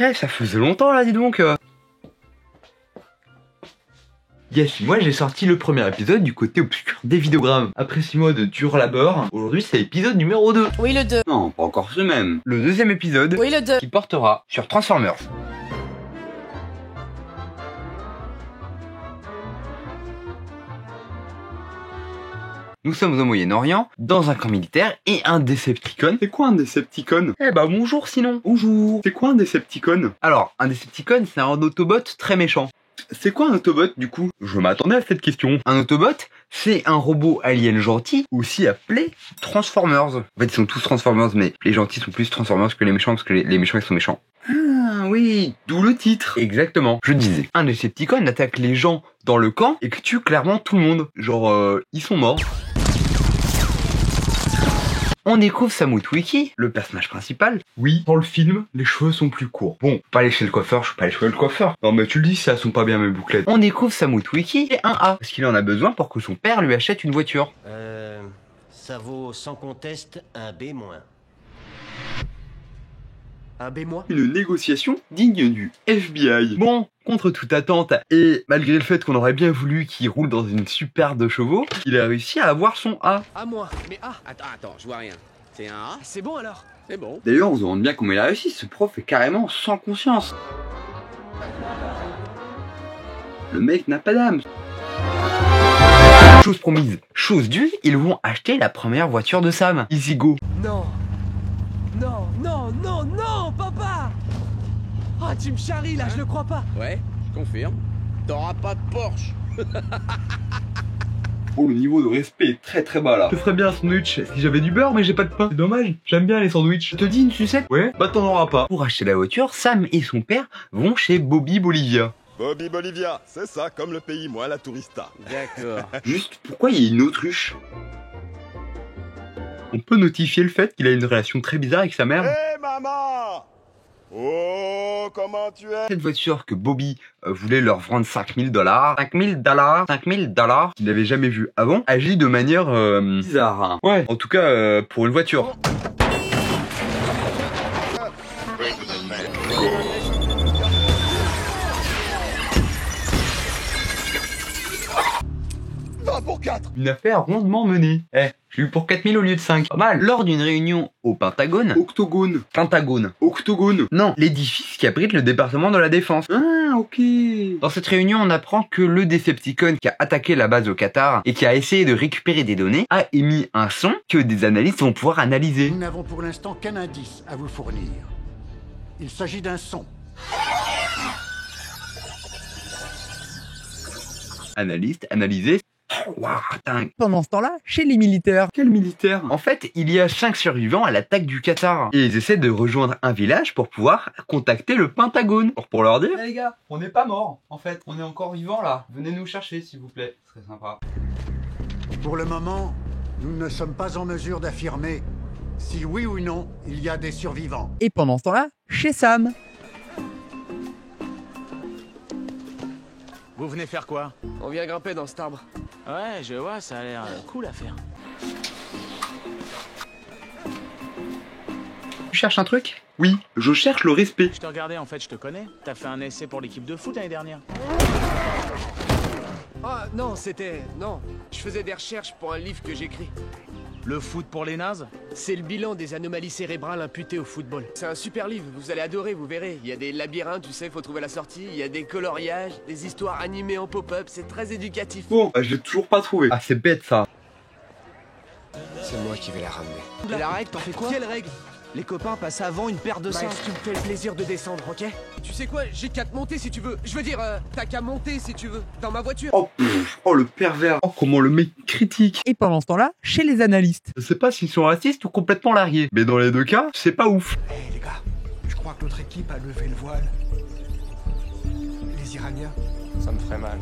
Eh, ça faisait longtemps là, dis donc. Yes, moi j'ai sorti le premier épisode du côté obscur des vidéogrammes. Après 6 mois de dur labeur, aujourd'hui c'est l'épisode numéro 2. Oui, le 2. Non, pas encore ce même. Le deuxième épisode. Oui, le 2. Qui portera sur Transformers. Nous sommes au Moyen-Orient, dans un camp militaire et un Decepticon. C'est quoi un Decepticon? Eh bah bonjour sinon. Bonjour. C'est quoi un Decepticon? Alors, un Decepticon c'est un Autobot très méchant. C'est quoi un Autobot du coup? Je m'attendais à cette question. Un Autobot, c'est un robot alien gentil, aussi appelé Transformers. En fait, ils sont tous Transformers, mais les gentils sont plus Transformers que les méchants, parce que les méchants, ils sont méchants. Ah oui, d'où le titre. Exactement. Je disais, un Decepticon attaque les gens dans le camp et que tue clairement tout le monde. Genre, ils sont morts. On découvre Sam Witwicky, le personnage principal. Oui, dans le film, les cheveux sont plus courts. Bon, pas aller chez le coiffeur, je suis pas allé chez le coiffeur. Non mais tu le dis, ça sont pas bien mes bouclettes. On découvre Sam Witwicky et un A, parce qu'il en a besoin pour que son père lui achète une voiture. Ça vaut sans conteste un B-. Un B-? Une négociation digne du FBI. Bon, contre toute attente, et malgré le fait qu'on aurait bien voulu qu'il roule dans une super de chevaux, il a réussi à avoir son A. À moi. Mais A. Attends, je vois rien. C'est un A? C'est bon alors? C'est bon. D'ailleurs, on se rend bien comment il a réussi, ce prof est carrément sans conscience. Le mec n'a pas d'âme. Chose promise, chose due, ils vont acheter la première voiture de Sam. Easy go. Non. Non, non, non, non, papa! Ah, tu me charries là, je le crois pas. Ouais, je confirme. T'auras pas de Porsche. Oh, le niveau de respect est très très bas là. Je ferais bien un sandwich si j'avais du beurre, mais j'ai pas de pain. C'est dommage, j'aime bien les sandwichs. Je te dis une sucette? Ouais, bah t'en auras pas. Pour acheter la voiture, Sam et son père vont chez Bobby Bolivia. Bobby Bolivia, c'est ça, comme le pays, moi la tourista. D'accord. Juste, pourquoi il y a une autruche? On peut notifier le fait qu'il a une relation très bizarre avec sa mère. Hé maman! Oh, comment tu es? Cette voiture que Bobby voulait leur vendre 5000 $, 5000 $, qu'il n'avait jamais vu avant, agit de manière bizarre. Hein. Ouais, en tout cas pour une voiture. Pour 4. Une affaire rondement menée. Eh, j'ai eu pour 4000 au lieu de 5. Pas mal. Lors d'une réunion au Pentagone. Octogone. Pentagone. Octogone. Non, l'édifice qui abrite le département de la Défense. Ah, ok. Dans cette réunion, on apprend que le Decepticon qui a attaqué la base au Qatar et qui a essayé de récupérer des données a émis un son que des analystes vont pouvoir analyser. Nous n'avons pour l'instant qu'un indice à vous fournir. Il s'agit d'un son. Analystes, analyser. Waouh, dingue. Pendant ce temps-là, chez les militaires. Quel militaire? En fait, il y a 5 survivants à l'attaque du Qatar. Et ils essaient de rejoindre un village pour pouvoir contacter le Pentagone. Pour leur dire... Eh les gars, on n'est pas morts, en fait. On est encore vivants là. Venez nous chercher, s'il vous plaît. Ce serait sympa. Pour le moment, nous ne sommes pas en mesure d'affirmer si oui ou non il y a des survivants. Et pendant ce temps-là, chez Sam. Vous venez faire quoi? On vient grimper dans cet arbre. Ouais, je vois, ça a l'air cool à faire. Tu cherches un truc? Oui, je cherche le respect. Je te regardais, en fait, je te connais. T'as fait un essai pour l'équipe de foot l'année dernière. Ah non, Non, je faisais des recherches pour un livre que j'écris. Le foot pour les nazes? C'est le bilan des anomalies cérébrales imputées au football. C'est un super livre, vous allez adorer, vous verrez. Il y a des labyrinthes, tu sais, faut trouver la sortie. Il y a des coloriages, des histoires animées en pop-up, c'est très éducatif. Bon, bah, je l'ai toujours pas trouvé. Ah, c'est bête ça. C'est moi qui vais la ramener. Et la règle, t'en fais quoi? Quelle règle? Les copains passent avant une paire de Miles, singes. tu me fais le plaisir de descendre, ok? Tu sais quoi, j'ai qu'à te monter si tu veux. Je veux dire, t'as qu'à monter si tu veux, dans ma voiture. Oh, oh le pervers. Oh, comment le mec critique. Et pendant ce temps-là, chez les analystes. Je sais pas s'ils sont racistes ou complètement largués. Mais dans les deux cas, c'est pas ouf. Hé les gars, je crois que notre équipe a levé le voile. Les Iraniens? Ça me ferait mal.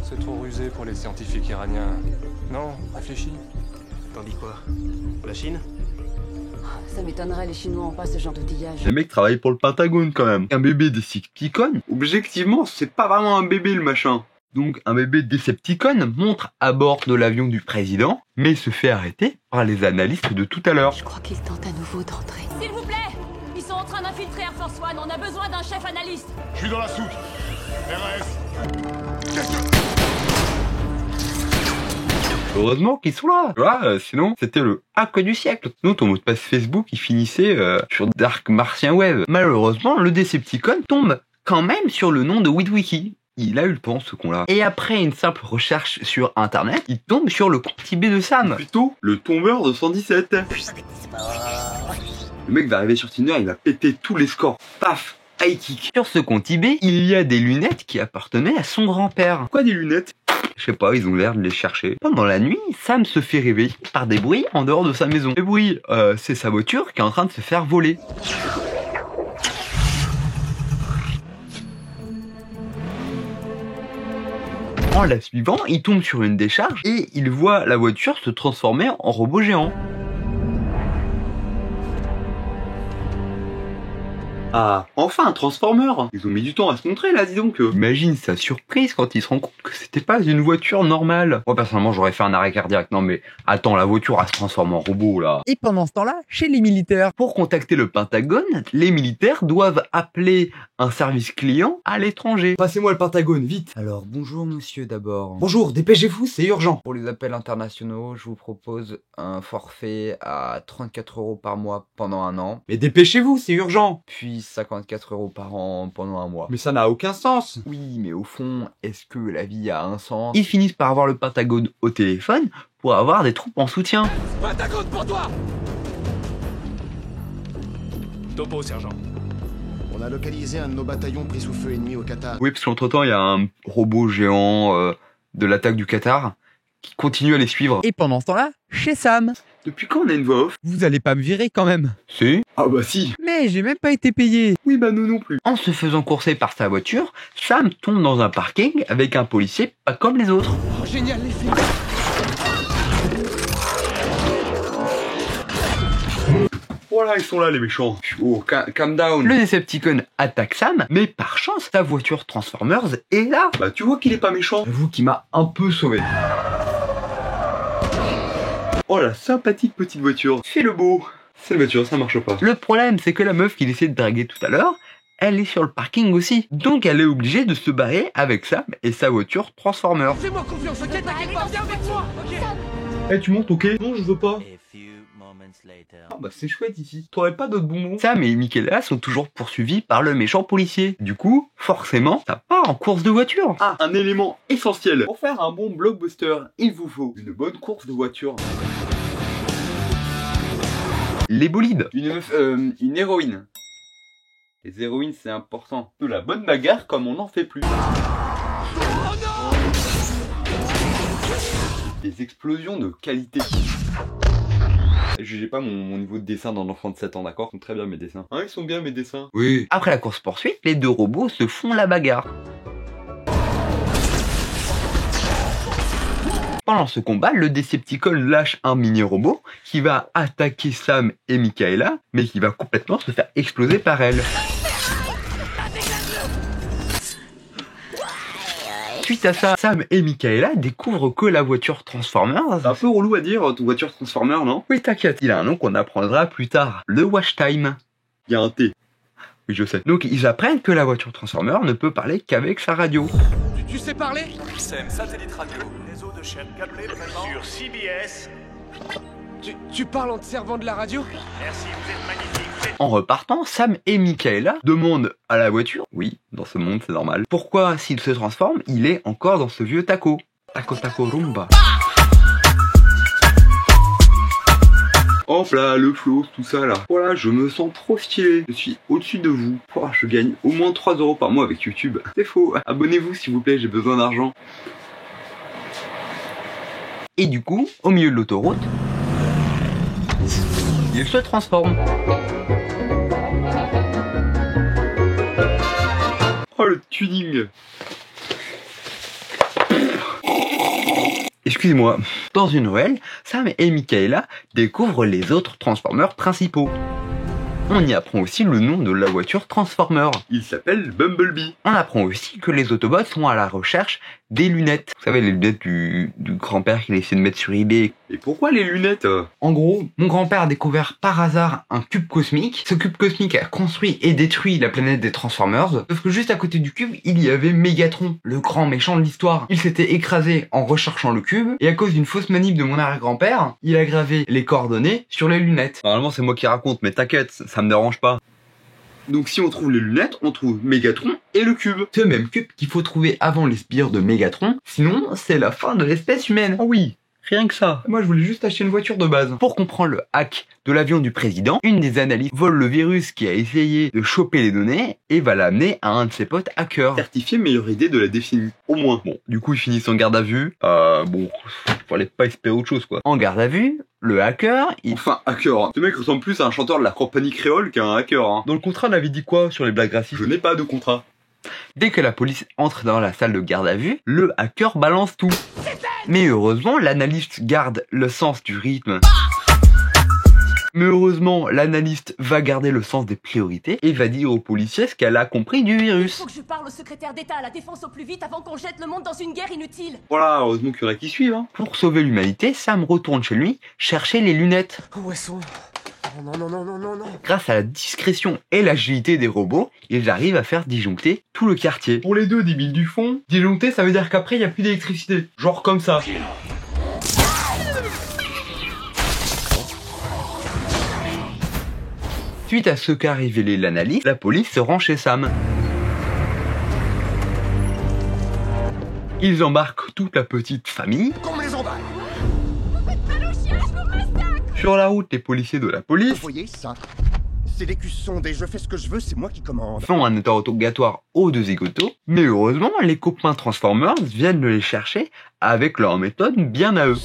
C'est trop rusé pour les scientifiques iraniens. Non, réfléchis. T'en dis quoi? La Chine? Ça m'étonnerait, les Chinois ont pas ce genre d'outillage. Les mecs travaillent pour le Pentagone quand même. Un bébé Decepticon, objectivement, c'est pas vraiment un bébé le machin. Donc un bébé Decepticon monte à bord de l'avion du président, mais se fait arrêter par les analystes de tout à l'heure. Je crois qu'ils tentent à nouveau d'entrer. S'il vous plaît, ils sont en train d'infiltrer Air Force One. On a besoin d'un chef analyste. Je suis dans la soute. RS. Heureusement qu'ils sont là. Voilà, sinon, c'était le hack du siècle. Sinon, ton mot de passe Facebook, il finissait sur Dark Martien Web. Malheureusement, le Decepticon tombe quand même sur le nom de Witwiki. Il a eu le temps, ce con-là. Et après une simple recherche sur Internet, il tombe sur le compte eBay de Sam. Plutôt, le tombeur de 117. Le mec va arriver sur Tinder, il va péter tous les scores. Paf, high kick. Sur ce compte eBay, il y a des lunettes qui appartenaient à son grand-père. Quoi, des lunettes? Je sais pas, ils ont l'air de les chercher. Pendant la nuit, Sam se fait réveiller par des bruits en dehors de sa maison. Les bruits, c'est sa voiture qui est en train de se faire voler. En la suivant, il tombe sur une décharge et il voit la voiture se transformer en robot géant. Ah, enfin un Transformer! Ils ont mis du temps à se montrer là, dis donc. Imagine sa surprise quand il se rend compte que c'était pas une voiture normale. Moi personnellement j'aurais fait un arrêt cardiaque. Non mais attends, la voiture elle se transforme en robot là. Et pendant ce temps-là, chez les militaires. Pour contacter le Pentagone, les militaires doivent appeler un service client à l'étranger. Passez-moi le Pentagone, vite. Alors bonjour monsieur d'abord. Bonjour, dépêchez-vous, c'est urgent. Pour les appels internationaux, je vous propose un forfait à 34 € par mois pendant un an. Mais dépêchez-vous, c'est urgent. Puis 54 € par an pendant un mois. Mais ça n'a aucun sens. Oui, mais au fond, est-ce que la vie a un sens? Ils finissent par avoir le Pentagone au téléphone pour avoir des troupes en soutien. Pentagone pour toi! Topo, sergent. On a localisé un de nos bataillons pris sous feu ennemi au Qatar. Oui, parce qu'entre temps, il y a un robot géant de l'attaque du Qatar qui continue à les suivre. Et pendant ce temps-là, chez Sam. Depuis quand on a une voix off? Vous allez pas me virer quand même? Si. Ah bah si. Mais j'ai même pas été payé. Oui bah nous non plus. En se faisant courser par sa voiture, Sam tombe dans un parking avec un policier pas comme les autres. Oh, génial les filles! Voilà, ils sont là les méchants. Oh, calm down. Le Decepticon attaque Sam, mais par chance, sa voiture Transformers est là. Bah tu vois qu'il est pas méchant. J'avoue qu'il m'a un peu sauvé. Oh la sympathique petite voiture. Fais le beau. Cette voiture, ça marche pas. Le problème, c'est que la meuf qu'il essaie de draguer tout à l'heure, elle est sur le parking aussi. Donc elle est obligée de se barrer avec Sam et sa voiture Transformer. Fais-moi confiance, ok? T'inquiète pas, viens avec moi, ok? Eh, tu montes, ok? Non, je veux pas. Ah bah c'est chouette ici. T'aurais pas d'autres bonbons? Sam et Michaela sont toujours poursuivis par le méchant policier. Du coup, forcément, ça part en course de voiture. Ah, un élément essentiel. Pour faire un bon blockbuster, il vous faut une bonne course de voiture. Les bolides. Une héroïne. Les héroïnes, c'est important. De la bonne bagarre comme on n'en fait plus. Des explosions de qualité. Jugez pas mon niveau de dessin d'un enfant de 7 ans, d'accord? Ils sont très bien mes dessins. Hein, ils sont bien mes dessins. Oui. Après la course-poursuite, les deux robots se font la bagarre. Pendant ce combat, le Decepticon lâche un mini-robot qui va attaquer Sam et Michaela, mais qui va complètement se faire exploser par elle. Suite à ça, Sam et Michaela découvrent que la voiture Transformers... C'est un peu relou à dire, ton voiture Transformer, non? Oui, t'inquiète, il a un nom qu'on apprendra plus tard. Le Watch Time. Il y a un T. Oui, je sais. Donc, ils apprennent que la voiture Transformer ne peut parler qu'avec sa radio. Tu sais parler? XM, satellite radio. Réseau de chaîne câblée présent. Sur CBS. Tu parles en te servant de la radio? Merci, vous êtes magnifique. En repartant, Sam et Michaela demandent à la voiture, oui, dans ce monde c'est normal, pourquoi s'il se transforme, il est encore dans ce vieux taco. Taco taco rumba. Hop là, le flow, tout ça là. Voilà, je me sens trop stylé. Je suis au-dessus de vous. Oh, je gagne au moins 3 € par mois avec YouTube. C'est faux. Abonnez-vous s'il vous plaît, j'ai besoin d'argent. Et du coup, au milieu de l'autoroute, il se transforme. Oh le tuning. Excusez-moi. Dans une ruelle, Sam et Michaela découvrent les autres Transformers principaux. On y apprend aussi le nom de la voiture Transformer. Il s'appelle Bumblebee. On apprend aussi que les Autobots sont à la recherche des lunettes. Vous savez, les lunettes du grand-père qu'il essaie de mettre sur eBay Et pourquoi les lunettes? En gros, mon grand-père a découvert par hasard un cube cosmique. Ce cube cosmique a construit et détruit la planète des Transformers. Sauf que juste à côté du cube, il y avait Mégatron, le grand méchant de l'histoire. Il s'était écrasé en recherchant le cube, et à cause d'une fausse manip de mon arrière-grand-père, il a gravé les coordonnées sur les lunettes. Normalement c'est moi qui raconte, mais t'inquiète, ça me dérange pas. Donc si on trouve les lunettes, on trouve Mégatron et le cube. Ce même cube qu'il faut trouver avant les sbires de Mégatron, sinon c'est la fin de l'espèce humaine. Oh oui, rien que ça. Moi je voulais juste acheter une voiture de base. Pour comprendre le hack de l'avion du président, une des analystes vole le virus qui a essayé de choper les données et va l'amener à un de ses potes hackers. Certifié meilleure idée de la décennie, au moins. Bon, du coup ils finissent en garde à vue. Bon, fallait pas espérer autre chose quoi. En garde à vue, le hacker, Enfin, hacker, hein. Ce mec ressemble plus à un chanteur de la compagnie créole qu'à un hacker, hein. Dans le contrat, on avait dit quoi sur les blagues racistes? Je n'ai pas de contrat. Dès que la police entre dans la salle de garde à vue, le hacker balance tout. Mais heureusement, l'analyste garde le sens du rythme. Mais heureusement, l'analyste va garder le sens des priorités et va dire aux policiers ce qu'elle a compris du virus. Faut que je parle au secrétaire d'État à la défense au plus vite avant qu'on jette le monde dans une guerre inutile. Voilà, heureusement qu'il y aurait qui suivent, hein. Pour sauver l'humanité, Sam retourne chez lui chercher les lunettes. Où elles sont? Non. Grâce à la discrétion et l'agilité des robots, ils arrivent à faire disjoncter tout le quartier. Pour les deux débiles du fond, disjoncter ça veut dire qu'après il n'y a plus d'électricité. Genre comme ça. Suite à ce qu'a révélé l'analyse, la police se rend chez Sam. Ils embarquent toute la petite famille. Qu'on me les emballe. Sur la route, les policiers de la police Vous voyez ça? C'est des culs sondés, je fais ce que je veux, c'est moi qui commande. font un interrogatoire aux deux zigotos, mais heureusement, les copains Transformers viennent les chercher avec leur méthode bien à eux.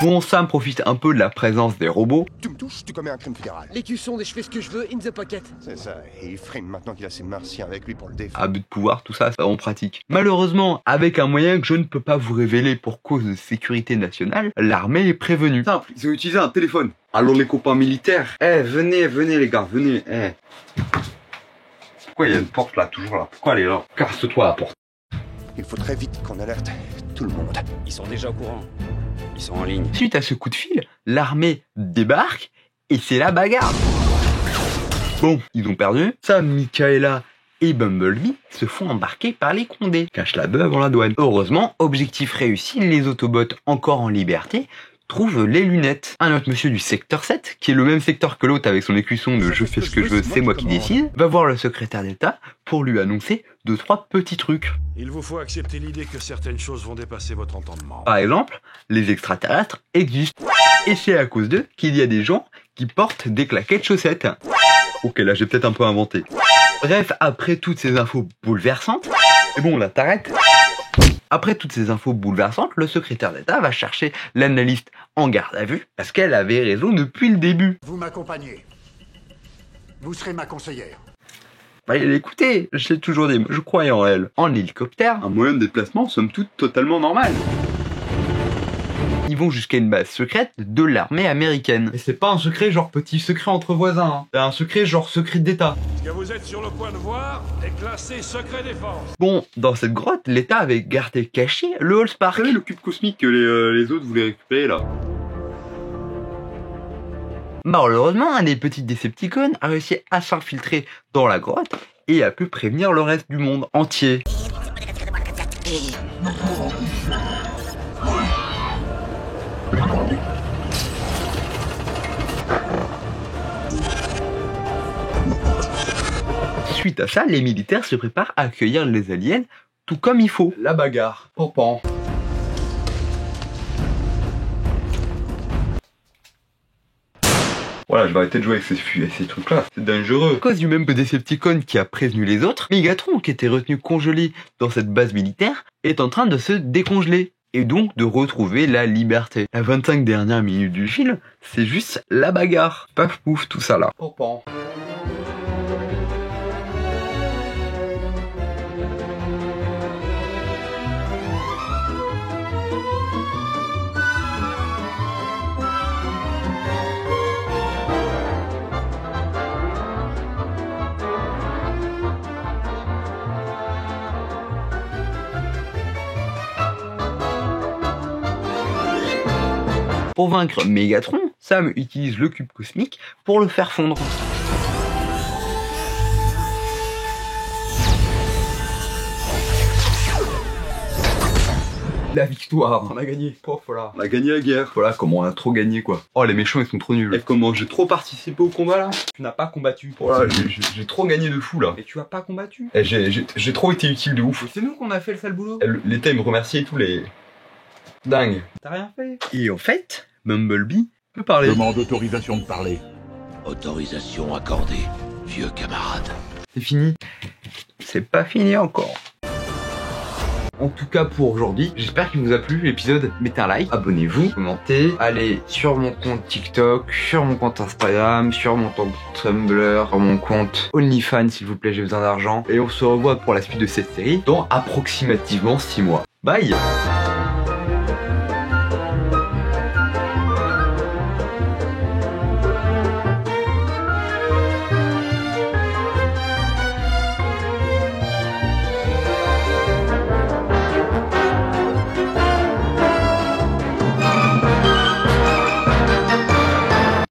Bon, Sam profite un peu de la présence des robots. Tu me touches, tu commets un crime fédéral. Les culs sont et je fais ce que je veux, in the pocket. C'est ça, et il freine maintenant qu'il a ses martiens avec lui pour le défendre. À but de pouvoir, tout ça, on pratique. Malheureusement, avec un moyen que je ne peux pas vous révéler pour cause de sécurité nationale, l'armée est prévenue. Simple, ils ont utilisé un téléphone. Alors les copains militaires, venez les gars, venez, Pourquoi il y a une porte là, toujours là? Pourquoi elle est là? Casse-toi la porte. Il faut très vite qu'on alerte tout le monde. Ils sont déjà au courant. Ils sont en ligne. Suite à ce coup de fil, l'armée débarque et c'est la bagarre. Bon, ils ont perdu. Sam, Michaela et Bumblebee se font embarquer par les Condés. Cache la bœuf avant la douane. Heureusement, objectif réussi, les Autobots encore en liberté trouvent les lunettes. Un autre monsieur du secteur 7, qui est le même secteur que l'autre avec son écusson de je fais ce que je veux, c'est moi qui décide, va voir le secrétaire d'État pour lui annoncer 2-3 petits trucs. Il vous faut accepter l'idée que certaines choses vont dépasser votre entendement. Par exemple, les extraterrestres existent. Et c'est à cause d'eux qu'il y a des gens qui portent des claquettes chaussettes. Ok, là j'ai peut-être un peu inventé. Bref, après toutes ces infos bouleversantes, et bon là, t'arrêtes. Après toutes ces infos bouleversantes, le secrétaire d'État va chercher l'analyste en garde à vue, parce qu'elle avait raison depuis le début. Vous m'accompagnez. Vous serez ma conseillère. Fallait l'écouter, je l'ai toujours dit, je croyais en elle. En hélicoptère, un moyen de déplacement, somme toute, totalement normal. Ils vont jusqu'à une base secrète de l'armée américaine. Et c'est pas un secret genre petit secret entre voisins, hein. C'est un secret genre secret d'État. Ce que vous êtes sur le point de voir est classé secret défense. Bon, dans cette grotte, l'État avait gardé caché le Allspark. Vous savez le cube cosmique que les autres voulaient récupérer là? Malheureusement, un des petits Decepticons a réussi à s'infiltrer dans la grotte et a pu prévenir le reste du monde entier. Suite à ça, les militaires se préparent à accueillir les aliens tout comme il faut. La bagarre. Pan. Voilà, je vais arrêter de jouer avec ces trucs-là, c'est dangereux. À cause du même Decepticon qui a prévenu les autres, Mégatron, qui était retenu congelé dans cette base militaire, est en train de se décongeler. Et donc de retrouver la liberté. La 25 dernières minutes du film, c'est juste la bagarre. Paf pouf, tout ça là. Pan. Pour vaincre Megatron, Sam utilise le cube cosmique pour le faire fondre. La victoire, on a gagné. Oh, voilà. On a gagné la guerre. Voilà comment on a trop gagné quoi. Oh les méchants ils sont trop nuls. Et comment j'ai trop participé au combat là. Tu n'as pas combattu. Voilà, j'ai trop gagné de fou là. Et tu as pas combattu. Et j'ai trop été utile de ouf. C'est nous qu'on a fait le sale boulot. L'État il me remerciait et tout les... Dingue. T'as rien fait. Et en fait, Bumblebee peut parler. Demande autorisation de parler. Autorisation accordée, vieux camarade. C'est fini. C'est pas fini encore. En tout cas pour aujourd'hui, j'espère qu'il vous a plu l'épisode. Mettez un like, abonnez-vous, commentez, allez sur mon compte TikTok, sur mon compte Instagram, sur mon compte Tumblr, sur mon compte OnlyFans s'il vous plaît, j'ai besoin d'argent. Et on se revoit pour la suite de cette série dans approximativement 6 mois. Bye!